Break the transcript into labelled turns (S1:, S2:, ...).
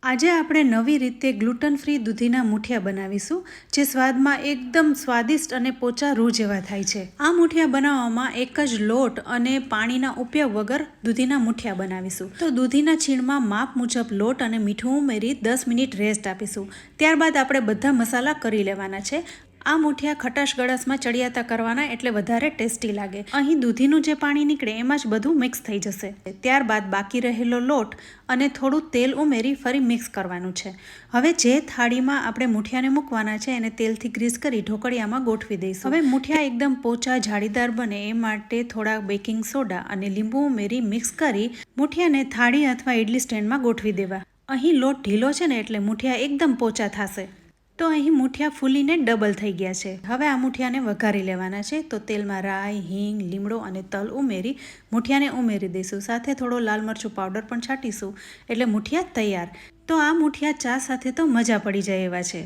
S1: આજે આપણે નવી રીતે ગ્લુટન ફ્રી દૂધીના મૂઠિયા બનાવીશું, જે સ્વાદમાં એકદમ સ્વાદિષ્ટ અને પોચા રૂ જેવા થાય છે. આ મૂઠિયા બનાવવામાં એક જ લોટ અને પાણીના ઉપયોગ વગર દૂધીના મૂઠિયા બનાવીશું. તો દૂધીના છીણમાં માપ મુજબ લોટ અને મીઠું ઉમેરી 10 મિનિટ રેસ્ટ આપીશું. ત્યારબાદ આપણે બધા મસાલા કરી લેવાના છે. આ મૂઠિયા ખટાશ ગળાશમાં ચડિયાતા કરવાના, એટલે વધારે ટેસ્ટી લાગે. અહીં દૂધીનું જે પાણી નીકળે એમાં જ બધું મિક્સ થઈ જશે. ત્યારબાદ બાકી રહેલો લોટ અને થોડું તેલ ઉમેરી ફરી મિક્સ કરવાનું છે. હવે જે થાળીમાં આપણે મૂઠિયાને મૂકવાના છે એને તેલથી ગ્રીસ કરી ઢોકળિયામાં ગોઠવી દઈશું. હવે મૂઠિયા એકદમ પોચા જાળીદાર બને એ માટે થોડા બેકિંગ સોડા અને લીંબુ ઉમેરી મિક્સ કરી મૂઠિયાને થાળી અથવા ઇડલી સ્ટેન્ડમાં ગોઠવી દેવા. અહીં લોટ ઢીલો છે ને એટલે મૂઠિયા એકદમ પોચા થશે. તો અહીં મૂઠિયા ફૂલીને ડબલ થઈ ગયા છે. હવે આ મૂઠિયાને વઘારી લેવાના છે. તો તેલમાં રાઈ, હિંગ, લીમડો અને તલ ઉમેરી મૂઠિયાને ઉમેરી દઈશું. સાથે થોડો લાલ મરચું પાવડર પણ છાંટીશું, એટલે મૂઠિયા તૈયાર. તો આ મૂઠિયા ચા સાથે તો મજા પડી જાય એવા છે.